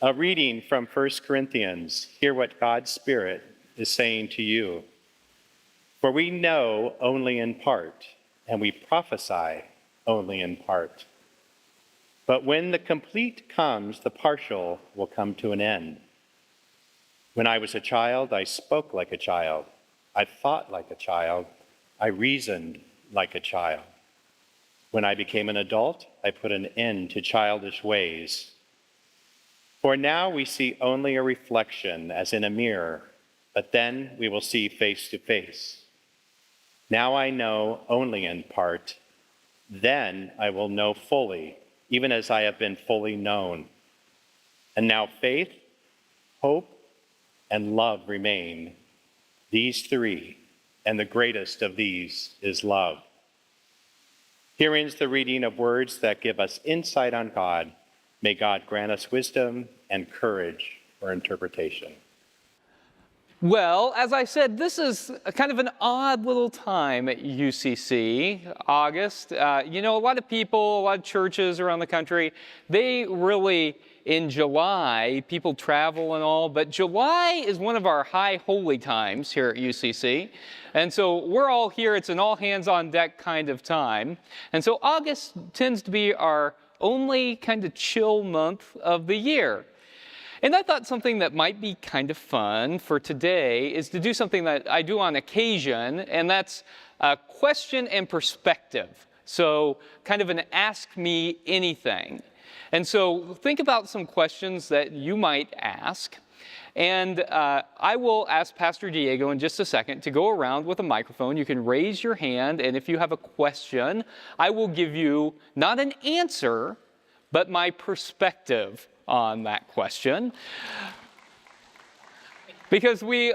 A reading from 1 Corinthians. Hear what God's Spirit is saying to you. For we know only in part, and we prophesy only in part. But when the complete comes, the partial will come to an end. When I was a child, I spoke like a child. I thought like a child. I reasoned like a child. When I became an adult, I put an end to childish ways. For now we see only a reflection as in a mirror, but then we will see face to face. Now I know only in part, then I will know fully, even as I have been fully known. And now faith, hope, and love remain, these three, and the greatest of these is love. Here ends the reading of words that give us insight on God. May God grant us wisdom and courage for interpretation. Well, as I said, this is kind of an odd little time at UCC, August. A lot of people, a lot of churches around the country, they really, in July, people travel and all, but July is one of our high holy times here at UCC. And so we're all here, it's an all hands on deck kind of time. And so August tends to be our only kind of chill month of the year. And I thought something that might be kind of fun for today is to do something that I do on occasion, and that's question and perspective. So kind of an ask me anything. And so think about some questions that you might ask. And I will ask Pastor Diego in just a second to go around with a microphone. You can raise your hand, and if you have a question, I will give you not an answer, but my perspective on that question. Because we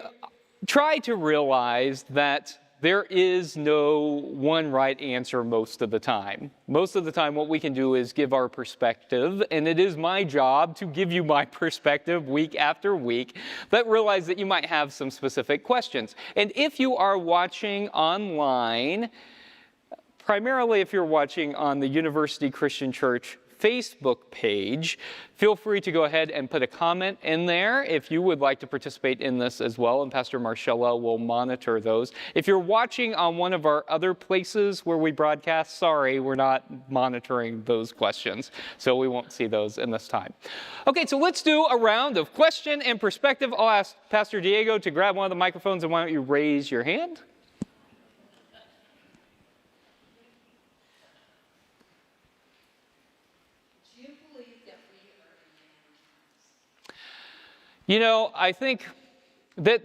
try to realize that there is no one right answer most of the time. Most of the time what we can do is give our perspective, and it is my job to give you my perspective week after week, but realize that you might have some specific questions. And if you are watching online, primarily if you're watching on the University Christian Church Facebook page, feel free to go ahead and put a comment in there if you would like to participate in this as well, and Pastor Marcella will monitor those. If you're watching on one of our other places where we broadcast, sorry, we're not monitoring those questions, so we won't see those in this time. Okay, so let's do a round of question and perspective. I'll ask Pastor Diego to grab one of the microphones, and why don't you raise your hand? I think that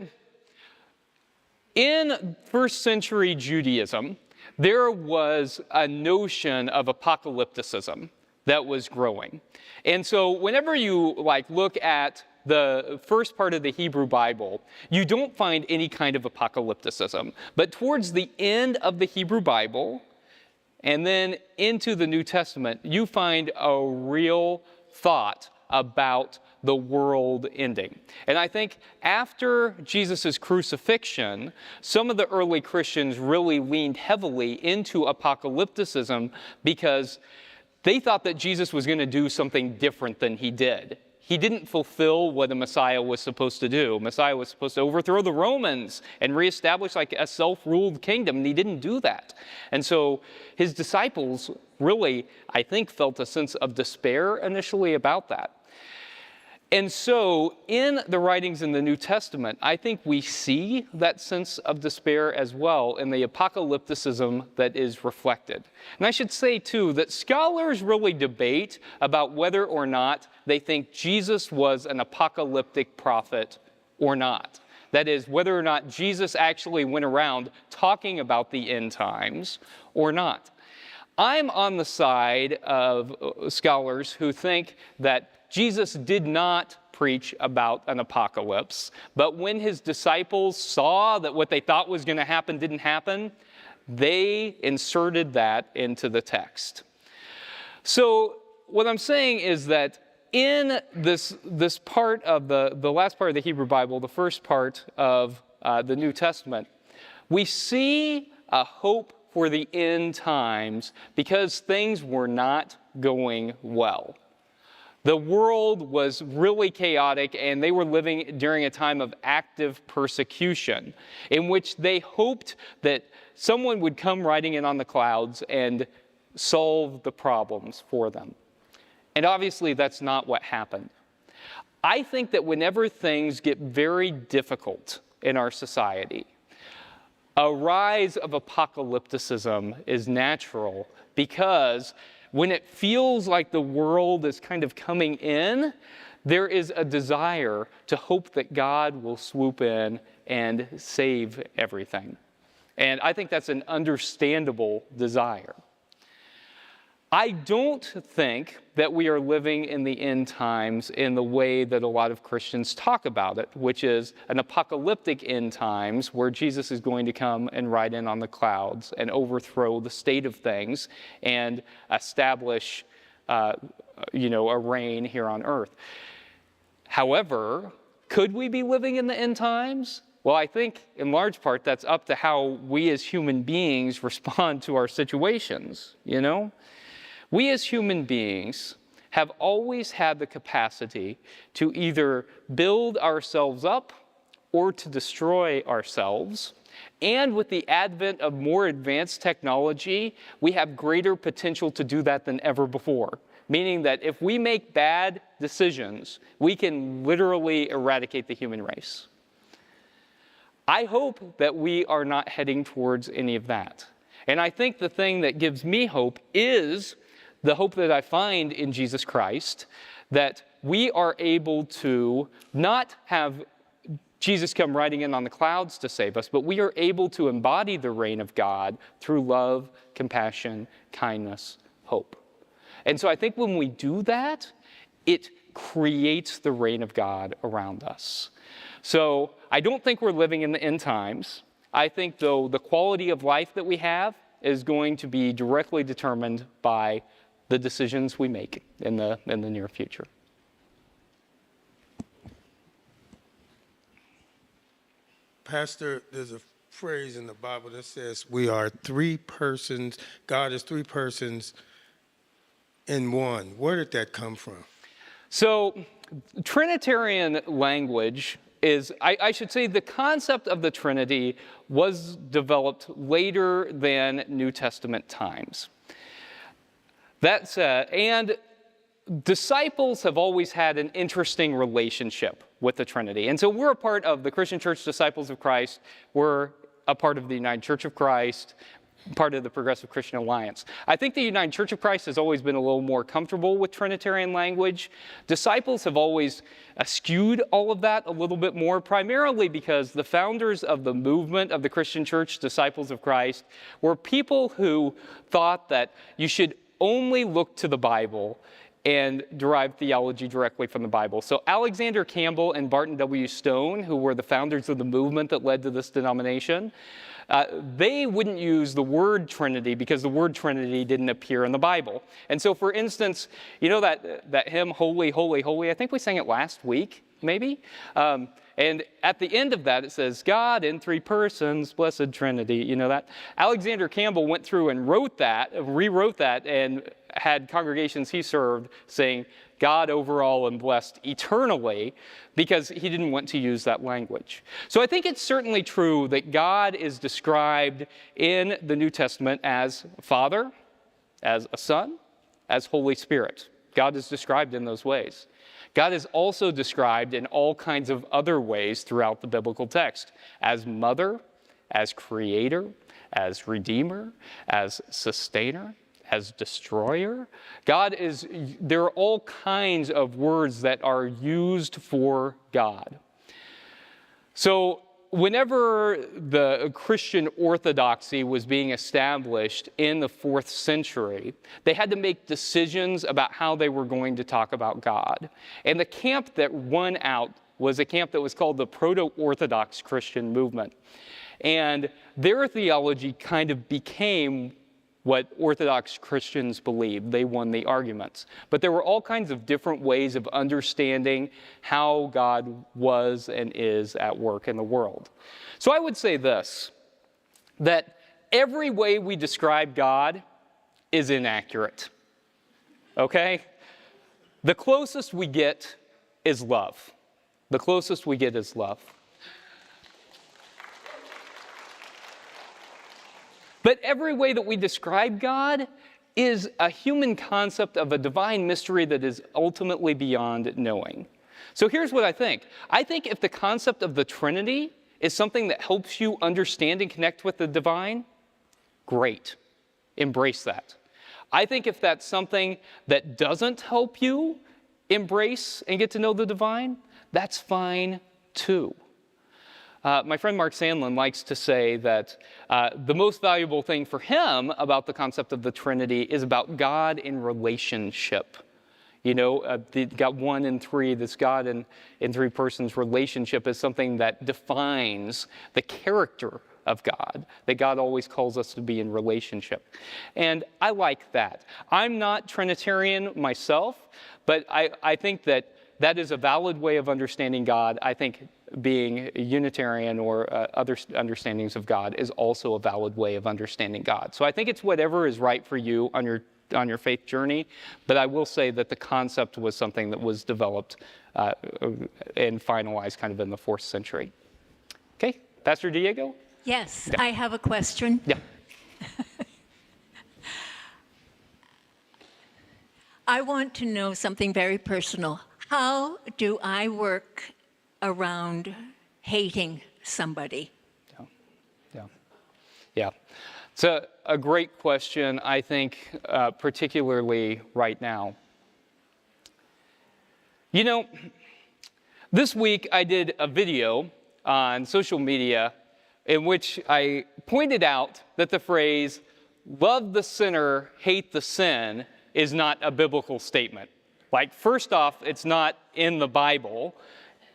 in first century Judaism, there was a notion of apocalypticism that was growing. And so whenever you look at the first part of the Hebrew Bible, you don't find any kind of apocalypticism. But towards the end of the Hebrew Bible, and then into the New Testament, you find a real thought about the world ending. And I think after Jesus' crucifixion, some of the early Christians really leaned heavily into apocalypticism because they thought that Jesus was going to do something different than he did. He didn't fulfill what a Messiah was supposed to do. Messiah was supposed to overthrow the Romans and reestablish a self-ruled kingdom, and he didn't do that. And so his disciples really, I think, felt a sense of despair initially about that. And so in the writings in the New Testament, I think we see that sense of despair as well in the apocalypticism that is reflected. And I should say, too, that scholars really debate about whether or not they think Jesus was an apocalyptic prophet or not. That is, whether or not Jesus actually went around talking about the end times or not. I'm on the side of scholars who think that Jesus did not preach about an apocalypse, but when his disciples saw that what they thought was going to happen didn't happen, they inserted that into the text. So what I'm saying is that in this part of the last part of the Hebrew Bible, the first part of the New Testament, we see a hope for the end times because things were not going well. The world was really chaotic, and they were living during a time of active persecution in which they hoped that someone would come riding in on the clouds and solve the problems for them. And obviously, that's not what happened. I think that whenever things get very difficult in our society, a rise of apocalypticism is natural, because when it feels like the world is kind of coming in, there is a desire to hope that God will swoop in and save everything. And I think that's an understandable desire. I don't think that we are living in the end times in the way that a lot of Christians talk about it, which is an apocalyptic end times where Jesus is going to come and ride in on the clouds and overthrow the state of things and establish, a reign here on earth. However, could we be living in the end times? Well, I think in large part that's up to how we as human beings respond to our situations, We as human beings have always had the capacity to either build ourselves up or to destroy ourselves. And with the advent of more advanced technology, we have greater potential to do that than ever before. Meaning that if we make bad decisions, we can literally eradicate the human race. I hope that we are not heading towards any of that. And I think the thing that gives me hope is the hope that I find in Jesus Christ, that we are able to not have Jesus come riding in on the clouds to save us, but we are able to embody the reign of God through love, compassion, kindness, hope. And so I think when we do that, it creates the reign of God around us. So I don't think we're living in the end times. I think, though, the quality of life that we have is going to be directly determined by the decisions we make in the near future. Pastor, there's a phrase in the Bible that says we are three persons, God is three persons in one. Where did that come from? So Trinitarian language is, I should say, the concept of the Trinity was developed later than New Testament times. That said, and disciples have always had an interesting relationship with the Trinity. And so we're a part of the Christian Church Disciples of Christ. We're a part of the United Church of Christ, part of the Progressive Christian Alliance. I think the United Church of Christ has always been a little more comfortable with Trinitarian language. Disciples have always eschewed all of that a little bit more, primarily because the founders of the movement of the Christian Church Disciples of Christ were people who thought that you should only look to the Bible and derive theology directly from the Bible. So Alexander Campbell and Barton W. Stone, who were the founders of the movement that led to this denomination, they wouldn't use the word Trinity because the word Trinity didn't appear in the Bible. And so, for instance, that hymn, Holy, Holy, Holy, I think we sang it last week, maybe? And at the end of that, it says, God in three persons, blessed Trinity, that. Alexander Campbell went through and rewrote that, and had congregations he served saying, God over all and blessed eternally, because he didn't want to use that language. So I think it's certainly true that God is described in the New Testament as Father, as a Son, as Holy Spirit. God is described in those ways. God is also described in all kinds of other ways throughout the biblical text, as Mother, as Creator, as Redeemer, as Sustainer, as Destroyer. There are all kinds of words that are used for God. So whenever the Christian orthodoxy was being established in the 4th century, they had to make decisions about how they were going to talk about God. And the camp that won out was a camp that was called the Proto-Orthodox Christian movement. And their theology kind of became what Orthodox Christians believed. They won the arguments. But there were all kinds of different ways of understanding how God was and is at work in the world. So I would say this, that every way we describe God is inaccurate. Okay? The closest we get is love. The closest we get is love. But every way that we describe God is a human concept of a divine mystery that is ultimately beyond knowing. So here's what I think. I think if the concept of the Trinity is something that helps you understand and connect with the divine, great. Embrace that. I think if that's something that doesn't help you embrace and get to know the divine, that's fine too. My friend Mark Sandlin likes to say that the most valuable thing for him about the concept of the Trinity is about God in relationship. You know, got 1 and 3, this God in 3 persons relationship is something that defines the character of God, that God always calls us to be in relationship. And I like that. I'm not Trinitarian myself, but I think that is a valid way of understanding God. I think being a Unitarian or other understandings of God is also a valid way of understanding God. So I think it's whatever is right for you on your faith journey, but I will say that the concept was something that was developed and finalized kind of in the 4th century. Okay, Pastor Diego? Yes, Yeah. I have a question. Yeah. I want to know something very personal. How do I work around hating somebody? Yeah. It's a great question, I think, particularly right now. You know, this week I did a video on social media in which I pointed out that the phrase, love the sinner, hate the sin, is not a biblical statement. Like, first off, it's not in the Bible.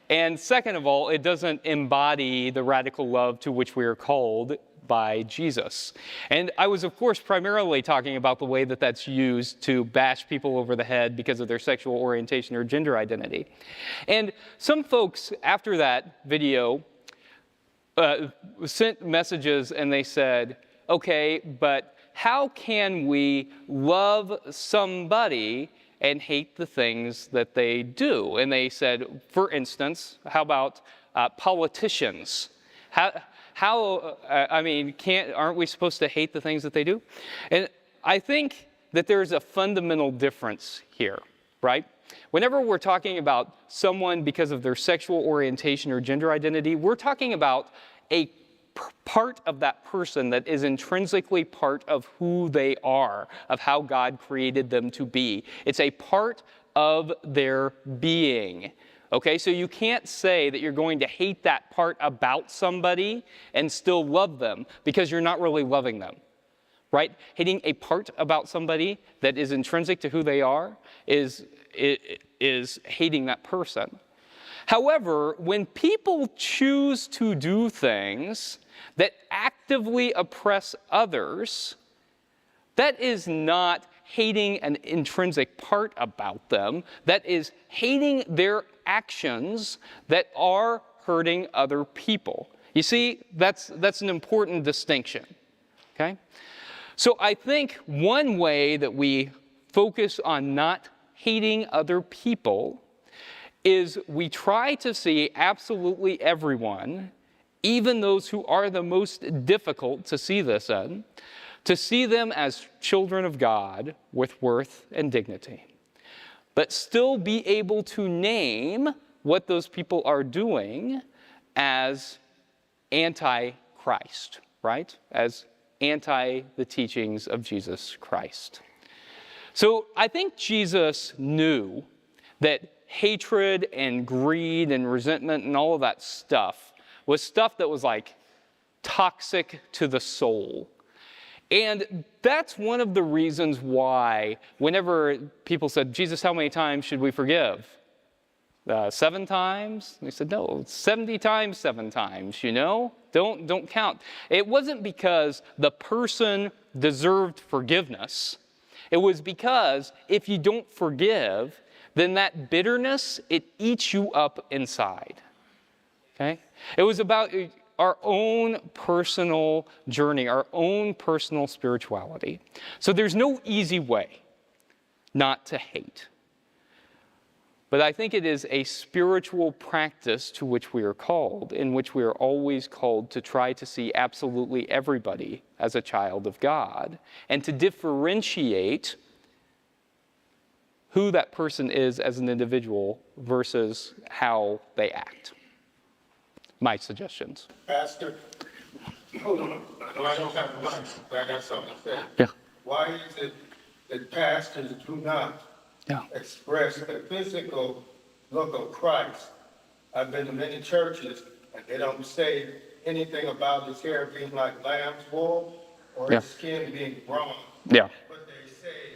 And second of all, it doesn't embody the radical love to which we are called by Jesus. And I was, of course, primarily talking about the way that that's used to bash people over the head because of their sexual orientation or gender identity. And some folks, after that video, sent messages and they said, okay, but how can we love somebody and hate the things that they do? And they said, for instance, how about politicians? Aren't we supposed to hate the things that they do? And I think that there's a fundamental difference here, right? Whenever we're talking about someone because of their sexual orientation or gender identity, we're talking about a part of that person that is intrinsically part of who they are, of how God created them to be. It's a part of their being. Okay, so you can't say that you're going to hate that part about somebody and still love them because you're not really loving them, right? Hating a part about somebody that is intrinsic to who they are is hating that person. However, when people choose to do things that actively oppress others, that is not hating an intrinsic part about them. That is hating their actions that are hurting other people. You see, that's an important distinction, okay? So I think one way that we focus on not hating other people is we try to see absolutely everyone, even those who are the most difficult to see this in, to see them as children of God with worth and dignity, but still be able to name what those people are doing as anti-Christ, right? As anti the teachings of Jesus Christ. So I think Jesus knew that hatred and greed and resentment and all of that stuff was stuff that was like toxic to the soul. And that's one of the reasons why whenever people said, Jesus, how many times should we forgive? 7 times? And he said, no, 70 times 7 times, you know? Don't count. It wasn't because the person deserved forgiveness. It was because if you don't forgive, then that bitterness, it eats you up inside, okay? It was about our own personal journey, our own personal spirituality. So there's no easy way not to hate. But I think it is a spiritual practice to which we are called, in which we are always called to try to see absolutely everybody as a child of God, and to differentiate who that person is as an individual versus how they act. My suggestions. Pastor, hold on. No, I don't have much, but I got something to say. Yeah. Why is it that pastors do not express the physical look of Christ? I've been to many churches, and they don't say anything about his hair being like lamb's wool or his skin being bronze. Yeah. But they say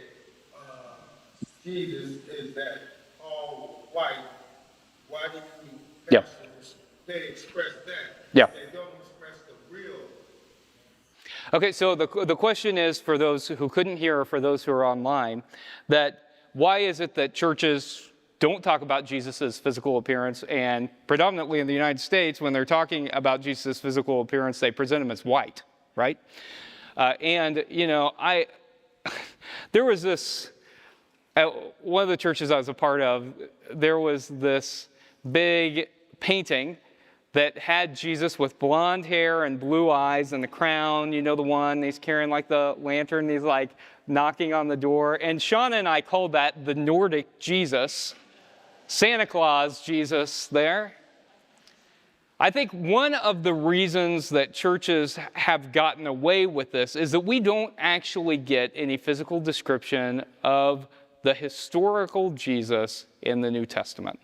Jesus is that all white. Why do Yeah. pastors, they express that? Yeah. They don't express the real. Okay, so the question is, for those who couldn't hear or for those who are online, that why is it that churches don't talk about Jesus' physical appearance, and predominantly in the United States, when they're talking about Jesus' physical appearance, they present him as white, right? And, you know, there was this, at one of the churches I was a part of, there was this big painting that had Jesus with blonde hair and blue eyes and the crown, you know the one, he's carrying like the lantern, he's like knocking on the door. And Shauna and I called that the Nordic Jesus, Santa Claus Jesus there. I think one of the reasons that churches have gotten away with this is that we don't actually get any physical description of the historical Jesus in the New Testament.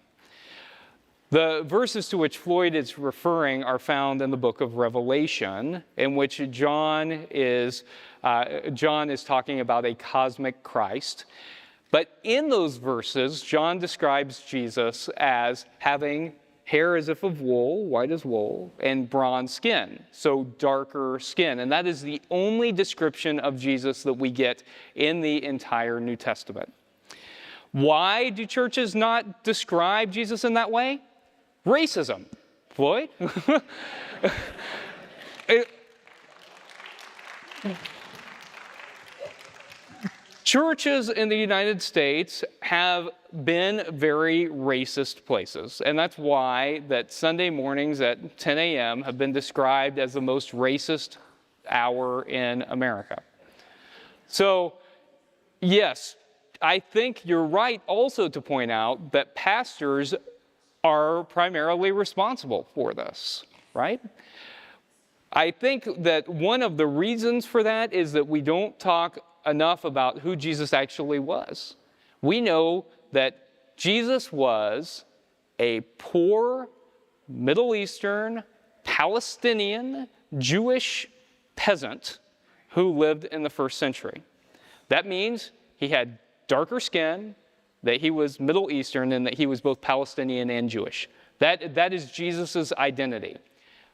The verses to which Floyd is referring are found in the book of Revelation, in which John is talking about a cosmic Christ. But in those verses, John describes Jesus as having hair as if of wool, white as wool, and bronze skin, so darker skin. And that is the only description of Jesus that we get in the entire New Testament. Why do churches not describe Jesus in that way? Racism. Floyd? Churches in the United States have been very racist places, and that's why that Sunday mornings at 10 a.m. have been described as the most racist hour in America. So, yes, I think you're right also to point out that pastors are primarily responsible for this, right? I think that one of the reasons for that is that we don't talk enough about who Jesus actually was. We know that Jesus was a poor, Middle Eastern, Palestinian, Jewish peasant who lived in the first century. That means he had darker skin, that he was Middle Eastern, and that he was both Palestinian and Jewish. That is Jesus' identity.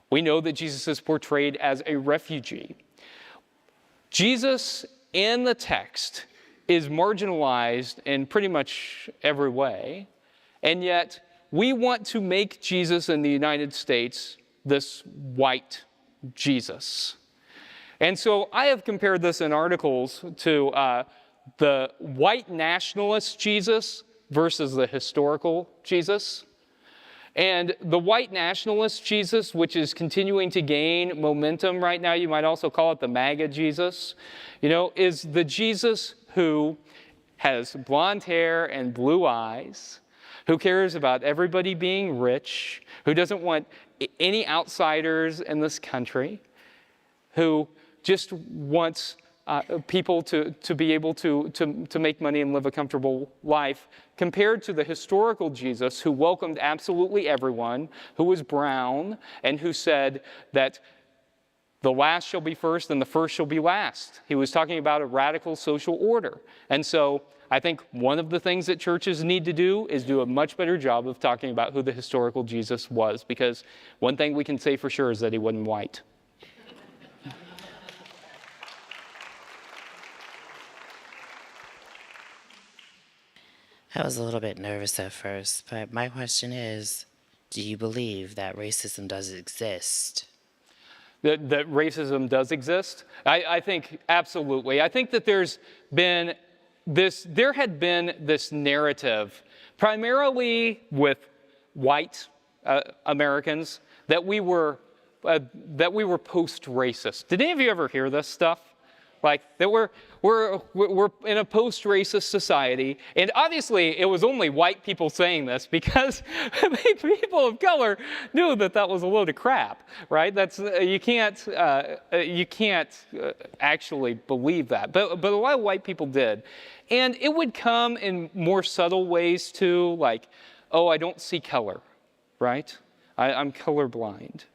We know that Jesus is portrayed as a refugee. Jesus in the text is marginalized in pretty much every way, and yet we want to make Jesus in the United States this white Jesus. And so I have compared this in articles to the white nationalist Jesus versus the historical Jesus. And the white nationalist Jesus, which is continuing to gain momentum right now, you might also call it the MAGA Jesus, is the Jesus who has blonde hair and blue eyes, who cares about everybody being rich, who doesn't want any outsiders in this country, who just wants people to be able to make money and live a comfortable life, compared to the historical Jesus who welcomed absolutely everyone, who was brown, and who said that the last shall be first and the first shall be last. He was talking about a radical social order. And so I think one of the things that churches need to do is do a much better job of talking about who the historical Jesus was, because one thing we can say for sure is that he wasn't white. I was a little bit nervous at first, but my question is, do you believe that racism does exist? That racism does exist? I think absolutely. I think that there had been this narrative primarily with white Americans, that we were post-racist. Did any of you ever hear this stuff? Like that we're in a post-racist society, and obviously it was only white people saying this because people of color knew that was a load of crap, right? That's you can't actually believe that, but a lot of white people did, and it would come in more subtle ways too, like, oh, I don't see color, right? I'm colorblind,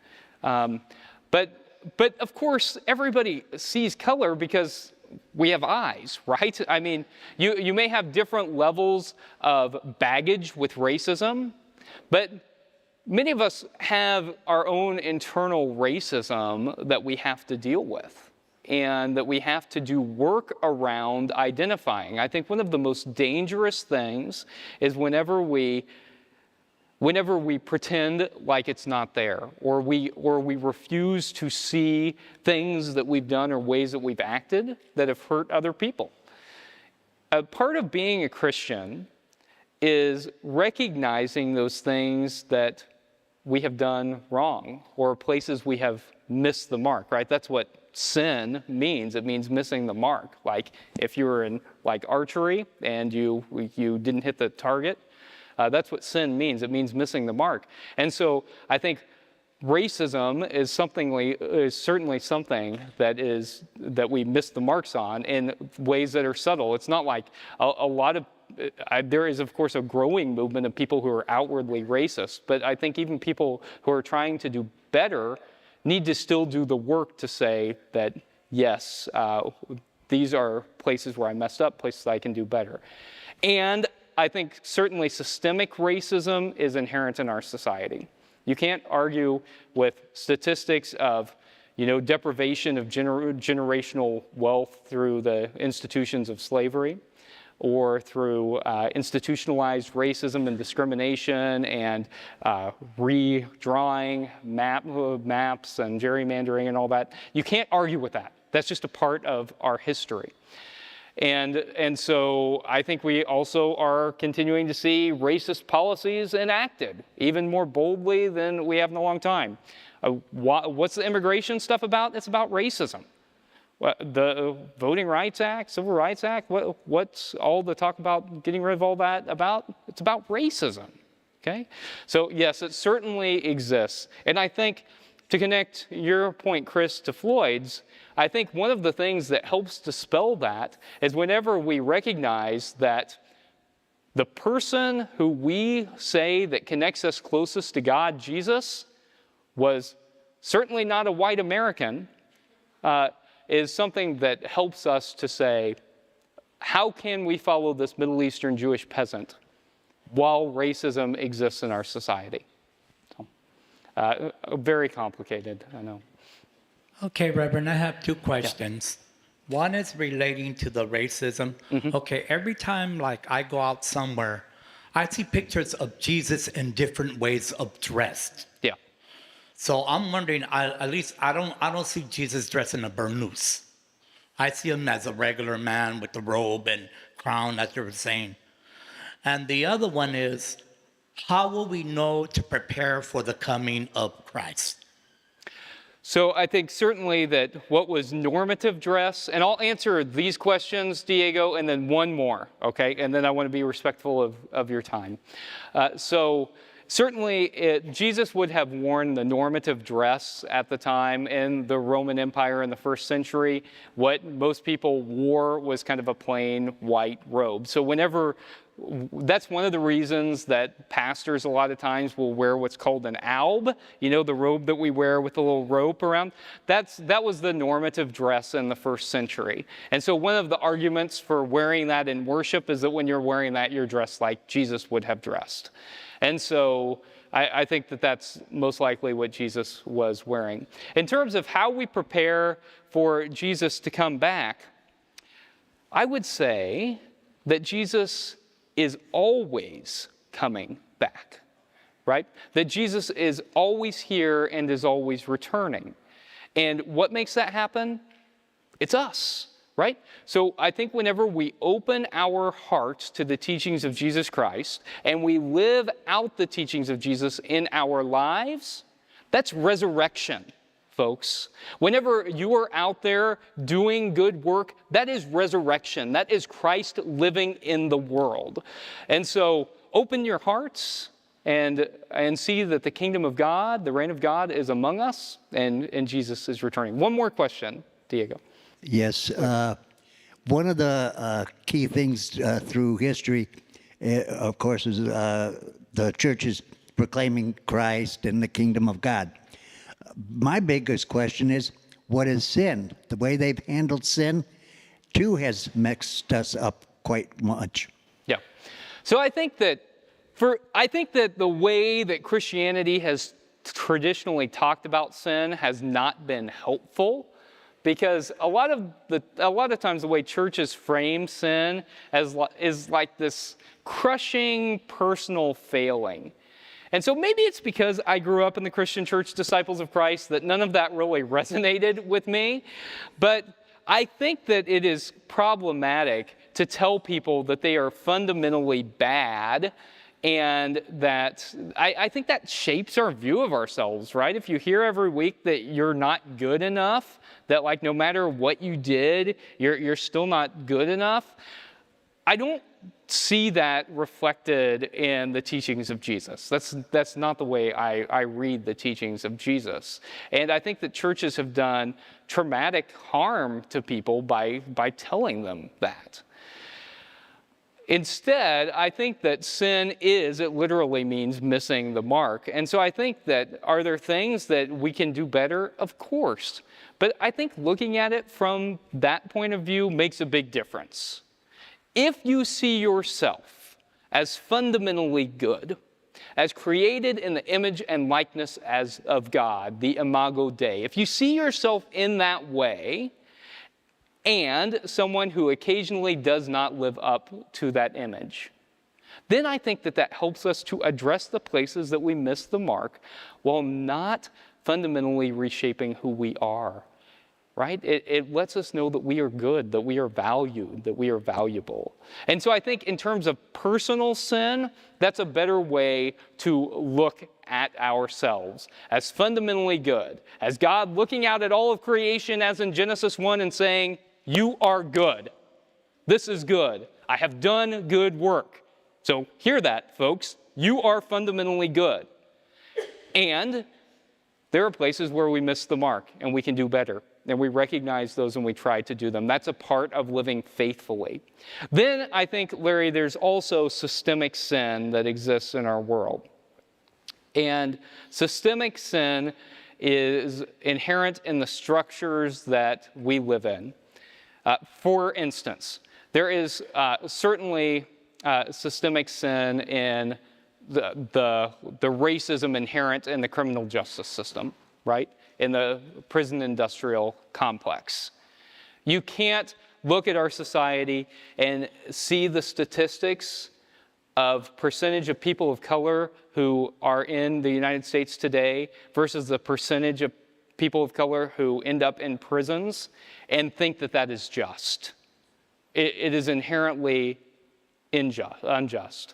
But of course, everybody sees color because we have eyes, right? I mean, you may have different levels of baggage with racism, but many of us have our own internal racism that we have to deal with and that we have to do work around identifying. I think one of the most dangerous things is whenever we pretend like it's not there, or we refuse to see things that we've done or ways that we've acted that have hurt other people. A part of being a Christian is recognizing those things that we have done wrong or places we have missed the mark, right? That's what sin means. It means missing the mark. Like if you were in like archery and you didn't hit the target, that's what sin means. It means missing the mark. And so I think racism is certainly something that we miss the marks on in ways that are subtle. It's not like a lot of, there is of course a growing movement of people who are outwardly racist, but I think even people who are trying to do better need to still do the work to say that, yes, these are places where I messed up, places I can do better. And I think certainly systemic racism is inherent in our society. You can't argue with statistics of, deprivation of generational wealth through the institutions of slavery, or through institutionalized racism and discrimination and redrawing maps and gerrymandering and all that. You can't argue with that. That's just a part of our history. And so I think we also are continuing to see racist policies enacted, even more boldly than we have in a long time. What's the immigration stuff about? It's about racism. The Voting Rights Act, Civil Rights Act, what's all the talk about getting rid of all that about? It's about racism, okay? So yes, it certainly exists. And I think to connect your point, Chris, to Floyd's, I think one of the things that helps dispel that is whenever we recognize that the person who we say that connects us closest to God, Jesus, was certainly not a white American, is something that helps us to say, how can we follow this Middle Eastern Jewish peasant while racism exists in our society? So, very complicated, I know. Okay, Reverend, I have two questions. Yeah. One is relating to the racism. Mm-hmm. Okay, every time I go out somewhere, I see pictures of Jesus in different ways of dressed. Yeah. So I'm wondering, at least I don't see Jesus dressed in a burnous. I see him as a regular man with the robe and crown, as you were saying. And the other one is, how will we know to prepare for the coming of Christ? So I think certainly that what was normative dress, and I'll answer these questions, Diego, and then one more, okay? And then I want to be respectful of your time. So certainly Jesus would have worn the normative dress at the time in the Roman Empire in the first century. What most people wore was kind of a plain white robe. So that's one of the reasons that pastors a lot of times will wear what's called an alb, the robe that we wear with a little rope around. That was the normative dress in the first century. And so one of the arguments for wearing that in worship is that when you're wearing that, you're dressed like Jesus would have dressed. And so I think that that's most likely what Jesus was wearing. In terms of how we prepare for Jesus to come back, I would say that Jesus is always coming back, right? That Jesus is always here and is always returning. And what makes that happen? It's us. right? So I think whenever we open our hearts to the teachings of Jesus Christ and we live out the teachings of Jesus in our lives, that's resurrection, folks. Whenever you are out there doing good work, that is resurrection. That is Christ living in the world. And so open your hearts and see that the kingdom of God, the reign of God is among us, and Jesus is returning. One more question, Diego. Yes. One of the key things through history, of course, is the churches proclaiming Christ and the kingdom of God. My biggest question is, what is sin? The way they've handled sin, too, has mixed us up quite much. Yeah. So I think that the way that Christianity has traditionally talked about sin has not been helpful, because a lot of times the way churches frame sin is like this crushing personal failing. And so maybe it's because I grew up in the Christian Church Disciples of Christ that none of that really resonated with me. But I think that it is problematic to tell people that they are fundamentally bad, and that I think that shapes our view of ourselves, right? If you hear every week that you're not good enough, that like no matter what you did, you're still not good enough, I don't see that reflected in the teachings of Jesus. That's not the way I read the teachings of Jesus. And I think that churches have done traumatic harm to people by telling them that. Instead, I think that sin it literally means missing the mark. And so I think that, are there things that we can do better? Of course. But I think looking at it from that point of view makes a big difference. If you see yourself as fundamentally good, as created in the image and likeness of God, the Imago Dei, if you see yourself in that way, and someone who occasionally does not live up to that image, then I think that helps us to address the places that we miss the mark while not fundamentally reshaping who we are, right? It lets us know that we are good, that we are valued, that we are valuable. And so I think in terms of personal sin, that's a better way to look at ourselves as fundamentally good, as God looking out at all of creation as in Genesis 1 and saying, "You are good. This is good. I have done good work." So hear that, folks. You are fundamentally good. And there are places where we miss the mark and we can do better. And we recognize those and we try to do them. That's a part of living faithfully. Then I think, Larry, there's also systemic sin that exists in our world. And systemic sin is inherent in the structures that we live in. For instance, there is certainly systemic sin in the racism inherent in the criminal justice system, right? In the prison industrial complex. You can't look at our society and see the statistics of percentage of people of color who are in the United States today versus the percentage of people of color who end up in prisons and think that is just. It is inherently unjust.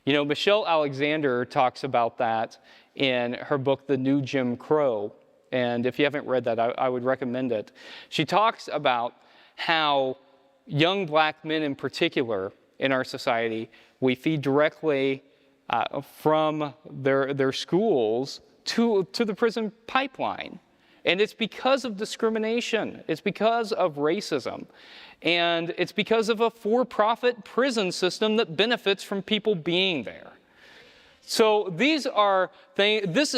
You know, Michelle Alexander talks about that in her book, The New Jim Crow. And if you haven't read that, I would recommend it. She talks about how young black men in particular in our society, we feed directly from their schools to the prison pipeline. And it's because of discrimination. It's because of racism. And it's because of a for-profit prison system that benefits from people being there. So these are things, this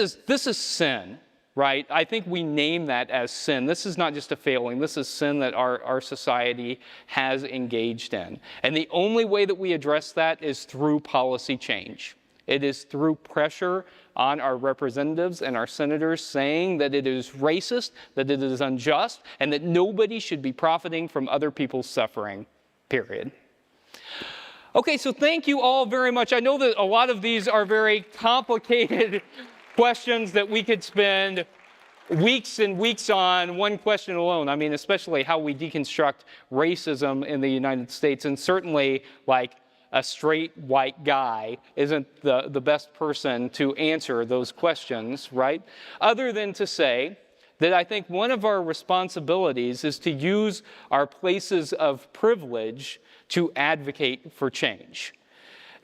is sin, right? I think we name that as sin. This is not just a failing. This is sin that our society has engaged in. And the only way that we address that is through policy change. It is through pressure on our representatives and our senators saying that it is racist, that it is unjust, and that nobody should be profiting from other people's suffering, period. Okay, so thank you all very much. I know that a lot of these are very complicated questions that we could spend weeks and weeks on one question alone. I mean, especially how we deconstruct racism in the United States. And certainly, like, a straight white guy isn't the best person to answer those questions, right? Other than to say that I think one of our responsibilities is to use our places of privilege to advocate for change.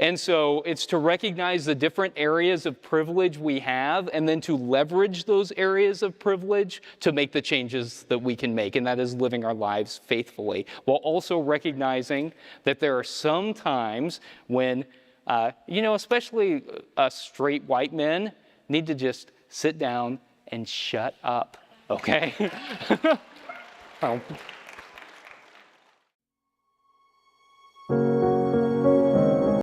And so it's to recognize the different areas of privilege we have and then to leverage those areas of privilege to make the changes that we can make, and that is living our lives faithfully, while also recognizing that there are some times when, especially us straight white men need to just sit down and shut up, okay?